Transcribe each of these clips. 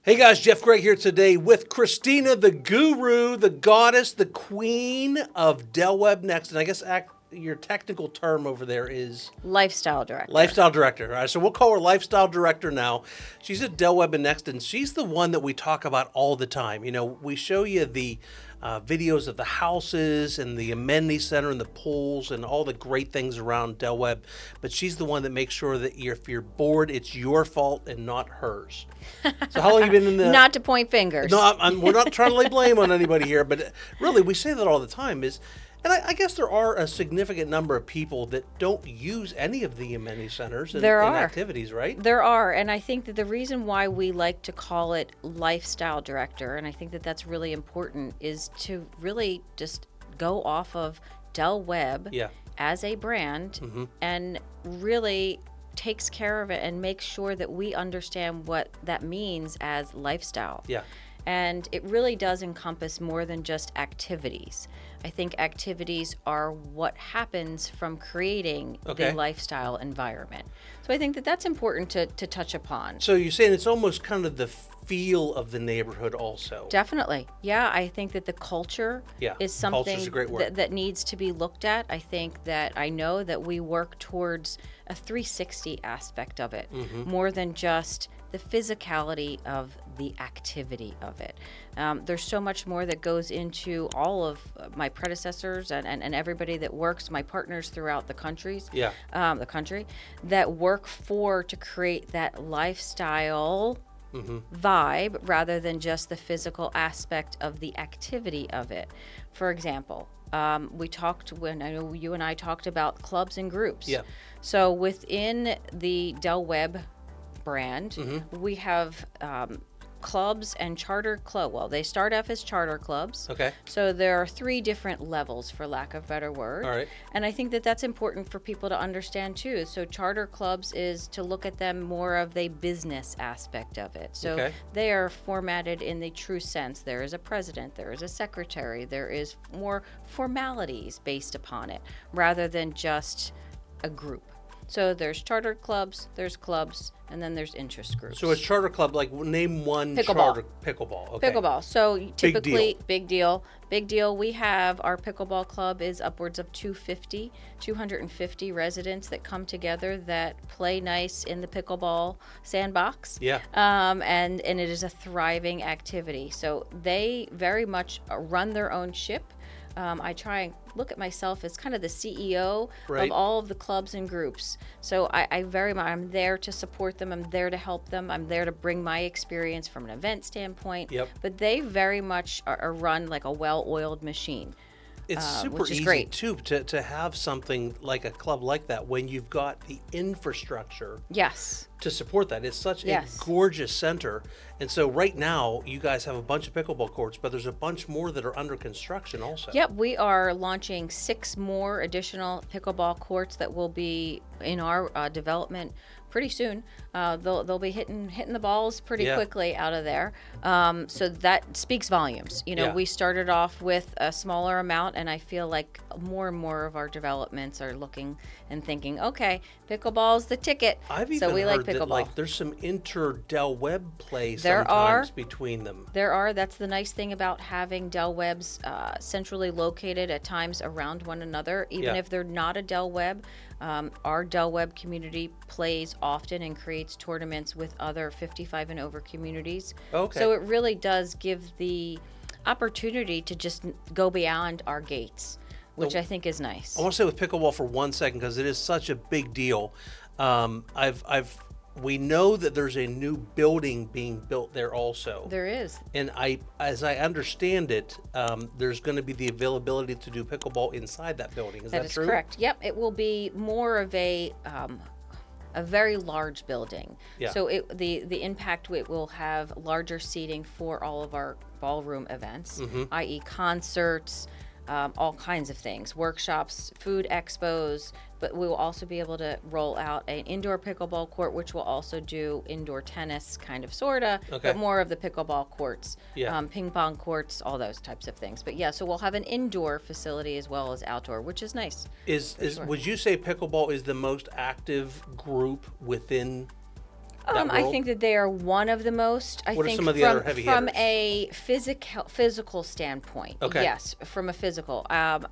Hey guys, Jeff Gray here today with Christina, the guru, the goddess, the queen of Webb Nexton. I guess your technical term over there is? Lifestyle director. Lifestyle director. All right, so we'll call her lifestyle director now. She's at Webb Nexton. She's the one that we talk about all the time. You know, we show you the videos of the houses and the amenity center and the pools and all the great things around Webb. But she's the one that makes sure that if you're bored, it's your fault and not hers. So how long have you been in the... Not to point fingers. No, we're not trying to lay blame on anybody here, but really we say that all the time and I guess there are a significant number of people that don't use any of the amenity centers and activities, right? There are, and I think that the reason why we like to call it lifestyle director, and I think that that's really important, is to really just go off of Webb as a brand and really takes care of it and makes sure that we understand what that means as lifestyle. Yeah. And it really does encompass more than just activities. I think activities are what happens from creating the lifestyle environment. So I think that that's important to touch upon. So you're saying it's almost kind of the feel of the neighborhood also. Definitely. Yeah, I think that the culture is something that needs to be looked at. I know that we work towards a 360 aspect of it, more than just the physicality of the activity of it. There's so much more that goes into all of my predecessors and everybody that works, my partners throughout the country, that work to create that lifestyle vibe rather than just the physical aspect of the activity of it. For example, when I know you and I talked about clubs and groups. Yeah. So within the Webb brand, we have clubs and charter club. Well, they start off as charter clubs. Okay. So there are 3 different levels, for lack of a better word. All right. And I think that that's important for people to understand too. So charter clubs is to look at them more of the business aspect of it. So they are formatted in the true sense. There is a president, there is a secretary, there is more formalities based upon it rather than just a group. So there's charter clubs, there's clubs, and then there's interest groups. So a charter club, like name one charter pickleball. Okay. Pickleball. So typically, big deal. We have our pickleball club is upwards of 250 residents that come together that play nice in the pickleball sandbox. Yeah. And it is a thriving activity. So they very much run their own ship. I try and look at myself as kind of the CEO of all of the clubs and groups. So I'm there to support them. I'm there to help them. I'm there to bring my experience from an event standpoint. Yep. But they very much are run like a well-oiled machine. It's super easy, too, to have something like a club like that when you've got the infrastructure to support that. It's such a gorgeous center. And so right now, you guys have a bunch of pickleball courts, but there's a bunch more that are under construction also. Yep, we are launching 6 more additional pickleball courts that will be in our development pretty soon. They'll be hitting the balls pretty quickly out of there. So that speaks volumes. You know, we started off with a smaller amount, and I feel like more and more of our developments are looking and thinking, okay, pickleball's the ticket. I've even heard that there's some inter-Webb play sometimes between them. There are. That's the nice thing about having Webbs centrally located at times around one another. Even if they're not a Webb, our Webb community plays often and creates tournaments with other 55 and over communities. Okay. So it really does give the opportunity to just go beyond our gates, which I think is nice. I want to stay with pickleball for 1 second because it is such a big deal. We know that there's a new building being built there also. There is. And as I understand it, there's going to be the availability to do pickleball inside that building. Is that true? That is correct. Yep. It will be more of a very large building. Yeah. So the impact, it will have larger seating for all of our ballroom events, i.e. concerts, all kinds of things, workshops, food expos, but we will also be able to roll out an indoor pickleball court, which will also do indoor tennis, kind of, sorta, but more of the pickleball courts, ping pong courts, all those types of things. But so we'll have an indoor facility as well as outdoor, which is nice. Would you say pickleball is the most active group within I think that they are one of the most. What are some of the other heavy hitters? From a physical standpoint, yes, from a physical,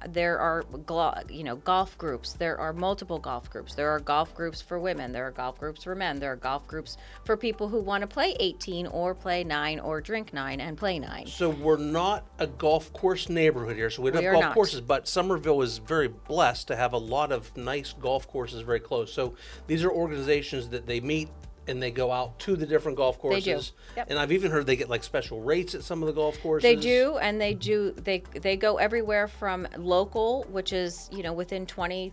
there are golf groups. There are multiple golf groups. There are golf groups for women. There are golf groups for men. There are golf groups for people who want to play 18 or play 9 or drink 9 and play 9. So we're not a golf course neighborhood here. So we don't have golf courses, but Summerville is very blessed to have a lot of nice golf courses very close. So these are organizations that they meet and they go out to the different golf courses. They do. Yep. And I've even heard they get like special rates at some of the golf courses. They do, and they go everywhere from local, which is, within 20,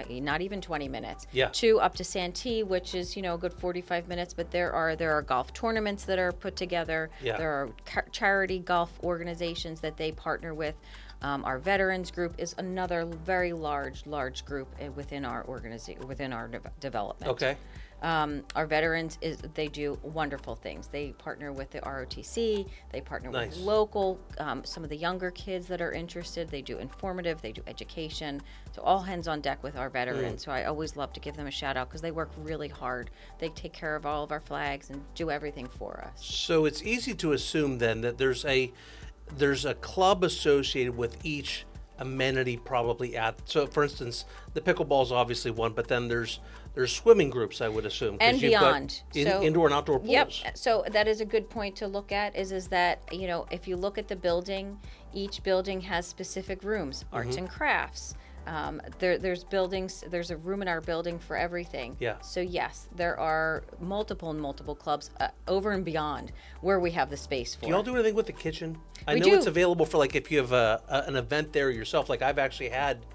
not even 20 minutes, to up to Santee, which is, a good 45 minutes. But there are golf tournaments that are put together. Yeah. There are charity golf organizations that they partner with. Our veterans group is another very large group within our organization, within our development. Okay. Our veterans they do wonderful things. They partner with the ROTC. They partner with local, some of the younger kids that are interested. They do informative. They do education. So all hands on deck with our veterans. So I always love to give them a shout out because they work really hard. They take care of all of our flags and do everything for us. So it's easy to assume then that there's a club associated with each amenity probably so for instance, the pickleball is obviously one, but then there's swimming groups, I would assume, and beyond. Indoor and outdoor pools. Yep. So that is a good point to look at. Is that if you look at the building, each building has specific rooms, arts and crafts. There's buildings. There's a room in our building for everything. Yeah. So yes, there are multiple clubs over and beyond where we have the space for. Do y'all do anything with the kitchen? I know it's available for like if you have an event there yourself. Like I've actually had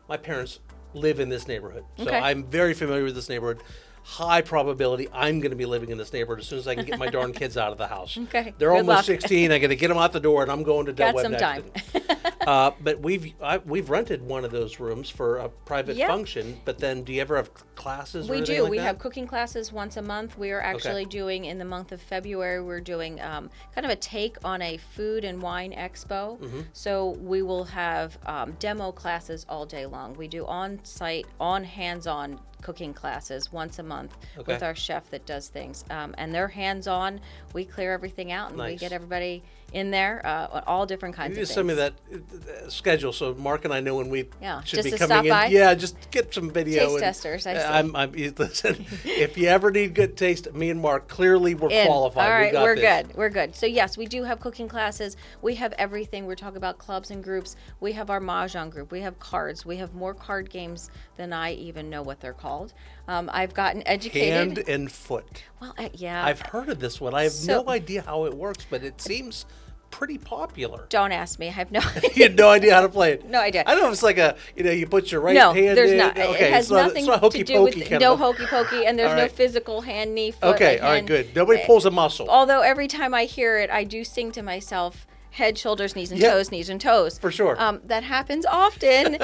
my parents live in this neighborhood, so I'm very familiar with this neighborhood. High probability I'm going to be living in this neighborhood as soon as I can get my darn kids out of the house. Okay. They're almost 16. I got to get them out the door, and I'm going to Webb Nexton. Time. But we've rented one of those rooms for a private function. But then, do you ever have classes? We do. We have cooking classes once a month. We are actually doing in the month of February. We're doing kind of a take on a food and wine expo. So we will have demo classes all day long. We do on-site, hands-on cooking classes once a month with our chef that does things, and they're hands-on. We clear everything out and we get everybody in there, all different kinds of things. You just send me that schedule so Mark and I know when we should be just coming in. By. Yeah, just get some video. Taste testers, I see. Listen, if you ever need good taste, me and Mark clearly we're qualified. All right, we're good. We're good. So yes, we do have cooking classes. We have everything. We're talking about clubs and groups. We have our mahjong group. We have cards. We have more card games than I even know what they're called. I've gotten educated. Hand and foot. Well, yeah. I've heard of this one. I have no idea how it works, but it seems pretty popular. Don't ask me. I have no idea. You had no idea how to play it. No idea. I don't know if it's like you put your right hand in. No, there's not. Okay, it has nothing to do with no of hokey pokey, and there's no physical hand, knee, foot. Okay, all right, good. Nobody pulls a muscle. Although every time I hear it, I do sing to myself, head, shoulders, knees, and toes, knees and toes. For sure. That happens often.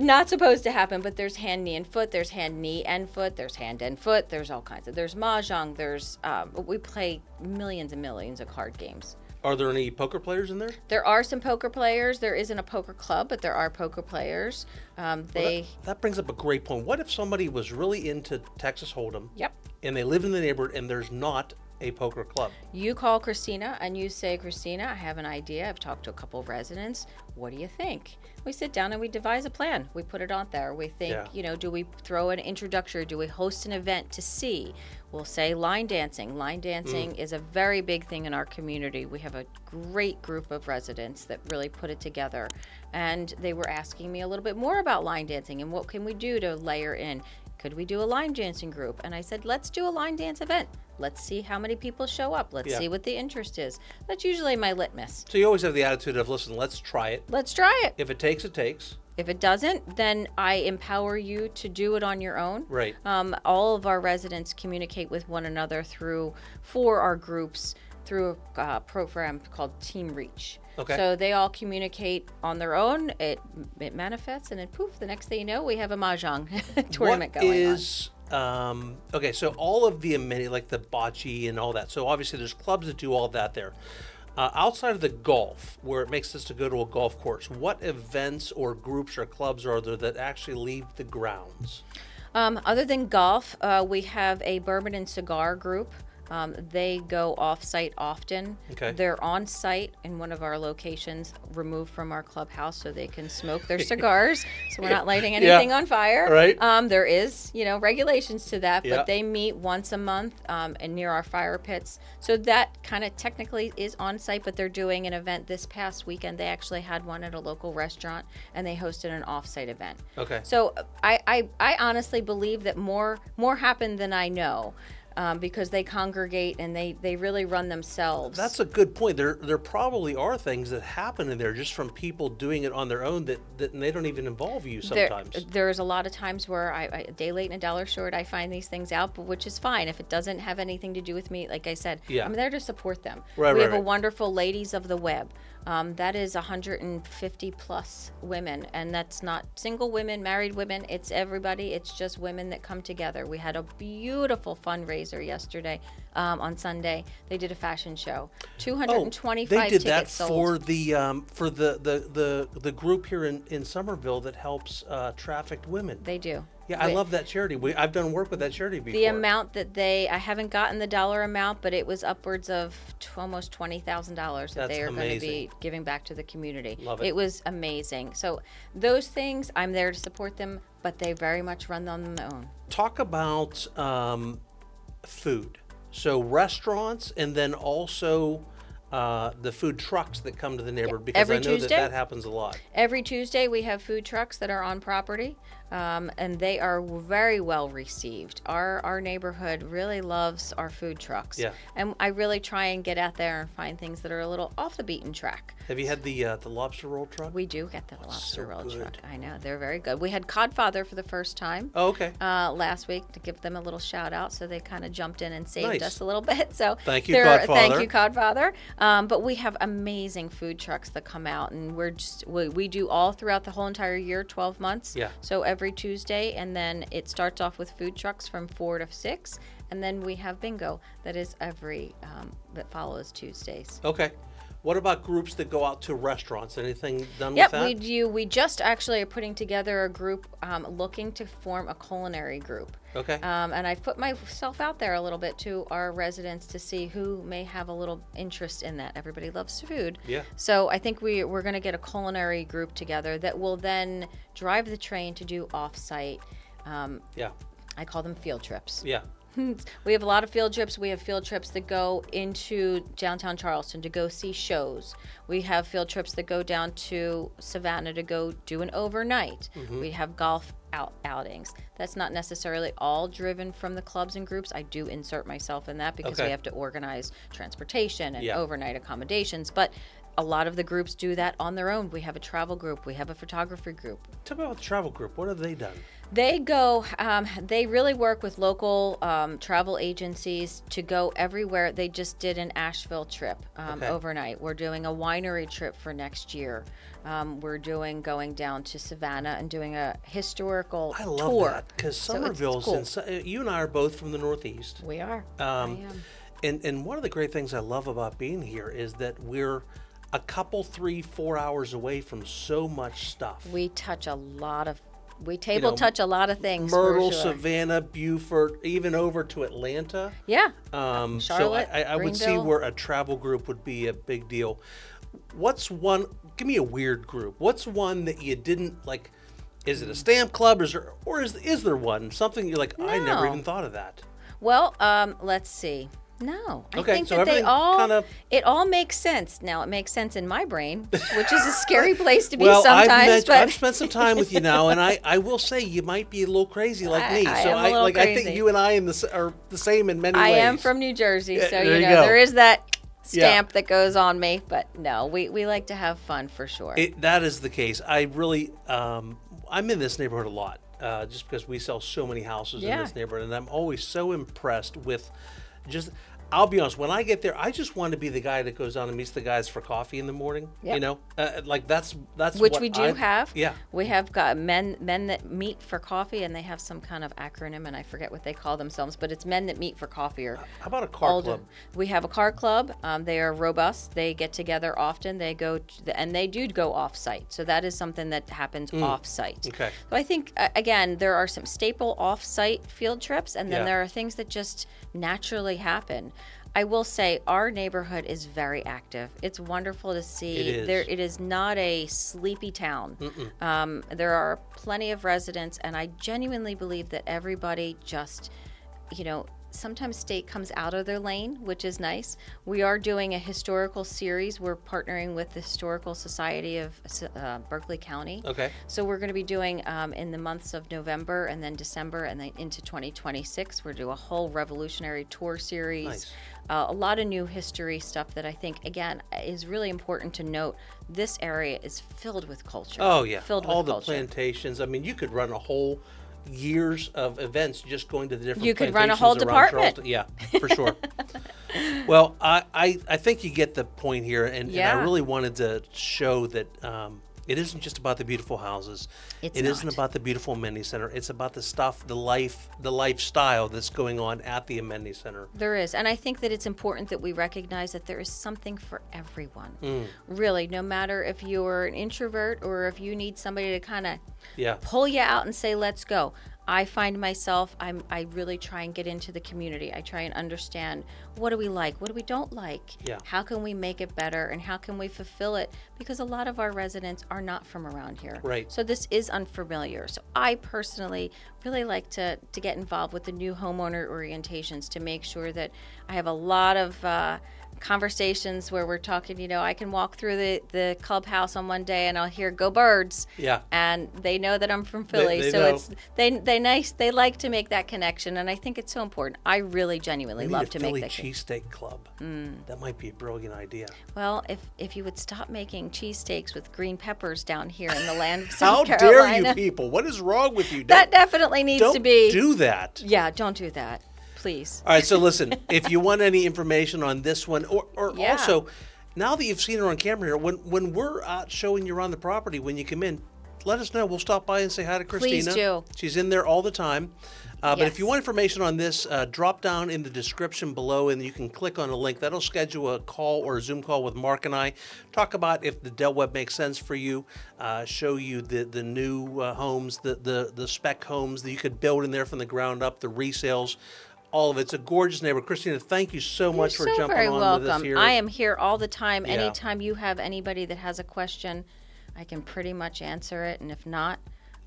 Not supposed to happen, but there's hand, knee, and foot. There's hand, knee, and foot. There's hand and foot. There's all kinds of. There's mahjong. There's we play millions and millions of card games. Are there any poker players in there? There are some poker players. There isn't a poker club, but there are poker players. That brings up a great point. What if somebody was really into Texas Hold'em? Yep. And they live in the neighborhood and there's not a poker club? You call Christina and you say, Christina, I have an idea. I've talked to a couple of residents. What do you think? We sit down and we devise a plan. We put it out there. We think, do we throw an introductory? Do we host an event to see? We'll say line dancing. Line dancing is a very big thing in our community. We have a great group of residents that really put it together. And they were asking me a little bit more about line dancing and what can we do to layer in. Could we do a line dancing group? And I said, let's do a line dance event. Let's see how many people show up. Let's see what the interest is. That's usually my litmus. So you always have the attitude of, listen, let's try it. Let's try it. If it takes, it takes. If it doesn't, then I empower you to do it on your own. Right. All of our residents communicate with one another for our groups through a program called Team Reach. Okay. So they all communicate on their own. It manifests, and then poof, the next thing you know, we have a mahjong tournament going on. Okay, so all of the amenity, like the bocce and all that. So obviously there's clubs that do all that there. Outside of the golf, where it makes sense to go to a golf course, what events or groups or clubs are there that actually leave the grounds? Other than golf, we have a bourbon and cigar group. They go off-site often. Okay. They're on-site in one of our locations, removed from our clubhouse, so they can smoke their cigars. So we're not lighting anything on fire. Right. There is, regulations to that, Yeah. but they meet once a month and near our fire pits. So that kind of technically is on-site, but they're doing an event this past weekend. They actually had one at a local restaurant, and they hosted an off-site event. Okay. So I honestly believe that more happened than I know. Because they congregate and they really run themselves. That's a good point. There probably are things that happen in there just from people doing it on their own that they don't even involve you sometimes. There's a lot of times where a day late and a dollar short, I find these things out, but which is fine. If it doesn't have anything to do with me, like I said, I'm there to support them. We have a wonderful Ladies of the Webb. That is 150 plus women, and that's not single women, married women. It's everybody. It's just women that come together. We had a beautiful fundraiser yesterday on Sunday. They did a fashion show. 225 they did tickets that sold. for the group here in Somerville that helps trafficked women. They do. Yeah, I love that charity. I've done work with that charity before. The amount that I haven't gotten the dollar amount, but it was upwards of almost $20,000 that they are going to be giving back to the community. Love it. It was amazing. So those things, I'm there to support them, but they very much run on their own. Talk about food. So restaurants, and then also the food trucks that come to the neighborhood, because Every I know Tuesday? that happens a lot. Every Tuesday we have food trucks that are on property, and they are very well received. Our neighborhood really loves our food trucks. Yeah. And I really try and get out there and find things that are a little off the beaten track. Have you had the lobster roll truck? We do get the lobster roll good. truck. I know, they're very good. We had Codfather for the first time. Oh, okay. Last week, to give them a little shout out, so they kind of jumped in and saved Nice. us a little bit. So Thank you, Codfather. Thank you, Codfather. But we have amazing food trucks that come out, and we do all throughout the whole entire year, 12 months. Yeah. So every Tuesday, and then it starts off with food trucks from 4 to 6, and then we have bingo that is that follows Tuesdays. Okay. What about groups that go out to restaurants? Anything done Yep, with that? we do. We just actually are putting together a group looking to form a culinary group. Okay. And I've put myself out there a little bit to our residents to see who may have a little interest in that. Everybody loves food. Yeah. So I think we're going to get a culinary group together that will then drive the train to do off-site. Yeah. I call them field trips. Yeah. We have a lot of field trips. We have field trips that go into downtown Charleston to go see shows. We have field trips that go down to Savannah to go do an overnight. Mm-hmm. We have golf outings. That's not necessarily all driven from the clubs and groups. I do insert myself in that because we have to organize transportation and overnight accommodations. But a lot of the groups do that on their own. We have a travel group. We have a photography group. Tell me about the travel group. What have they done? They go, they really work with local travel agencies to go everywhere. They just did an Asheville trip overnight. We're doing a winery trip for next year. We're going down to Savannah and doing a historical tour. I love that, because Summerville's, so it's cool. You and I are both from the Northeast. We are. I am. And one of the great things I love about being here is that we're a couple, 3-4 hours away from so much stuff. We touch a lot of touch a lot of things. Myrtle, for sure. Savannah, Beaufort, even over to Atlanta. Yeah. So Charlotte, I would see Greenville. where a travel group would be a big deal. Give me a weird group. What's one that you didn't like? Is it a stamp club? Is there one? Something you're like, I never even thought of that. Well, let's see. No, I think so that they all it all makes sense. Now it makes sense in my brain, which is a scary place to be sometimes. I've spent some time with you now, and I will say you might be a little crazy like me. I am a little crazy. I think you and I are the same in many ways. I am from New Jersey, so there you go. there is that stamp that goes on me. But no, we like to have fun for sure. That is the case. I really I'm in this neighborhood a lot, just because we sell so many houses in this neighborhood, and I'm always so impressed with just. I'll be honest, when I get there, I just want to be the guy that goes down and meets the guys for coffee in the morning. Yep. You know, like that's which what we do have. Yeah, we have got men that meet for coffee, and they have some kind of acronym, and I forget what they call themselves, but it's men that meet for coffee. Or how about a car club? We have a car club. They are robust. They get together often. They go and they do go off site. So that is something that happens off site. Okay. So I think again, there are some staple off site field trips, and then there are things that just naturally happen. I will say our neighborhood is very active. It's wonderful to see. It is not a sleepy town. There are plenty of residents, and I genuinely believe that everybody just, sometimes state comes out of their lane, which is nice. We are doing a historical series. We're partnering with the Historical Society of Berkeley County. Okay. So we're going to be doing in the months of November and then December and then into 2026. We're doing a whole revolutionary tour series. Nice. A lot of new history stuff that I think, again, is really important to note. This area is filled with culture. Oh, yeah. Filled all with the culture. plantations. I mean, you could run a whole years of events just going to the different You could plantations run a whole around department. Charleston. Yeah, for sure. Well, I think you get the point here, and I really wanted to show that it isn't just about the beautiful houses. It isn't about the beautiful amenity center. It's about the stuff, the lifestyle that's going on at the amenity center. There is, and I think that it's important that we recognize that there is something for everyone. Really, no matter if you're an introvert or if you need somebody to kind of pull you out and say, "Let's go." I find myself, I really try and get into the community. I try and understand, what do we like? What do we don't like? Yeah. How can we make it better? And how can we fulfill it? Because a lot of our residents are not from around here. Right. So this is unfamiliar. So I personally really like to get involved with the new homeowner orientations to make sure that I have a lot of conversations where we're talking, I can walk through the clubhouse on one day and I'll hear "Go Birds." Yeah. And they know that I'm from Philly. They so know. they like to make that connection, and I think it's so important. I really genuinely love to make that Philly cheesesteak club. That might be a brilliant idea. Well, if you would stop making cheesesteaks with green peppers down here in the land of South How Carolina. dare you people? What is wrong with you? That definitely needs to be. Don't do that. Yeah, don't do that. Please. All right, so listen, if you want any information on this one, or also, now that you've seen her on camera here, when we're out showing you around the property, when you come in, let us know. We'll stop by and say hi to Christina. Please do. She's in there all the time. But if you want information on this, drop down in the description below, and you can click on a link. That'll schedule a call or a Zoom call with Mark and I. Talk about if the Del Webb makes sense for you. Show you the new homes, the spec homes that you could build in there from the ground up, the resales. All of it. It's a gorgeous neighborhood. Christina, thank you so much for jumping on with us here. I am here all the time. Yeah. Anytime you have anybody that has a question, I can pretty much answer it. And if not,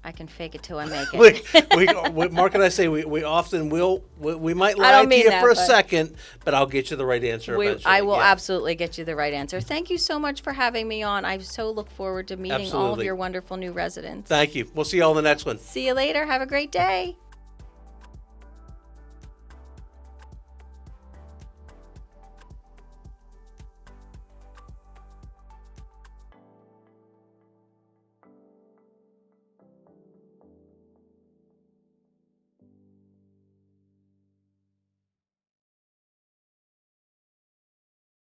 I can fake it till I make it. Mark and I say we often will. We might lie to you for a second, but I'll get you the right answer eventually. I will absolutely get you the right answer. Thank you so much for having me on. I so look forward to meeting all of your wonderful new residents. Thank you. We'll see you all in the next one. See you later. Have a great day.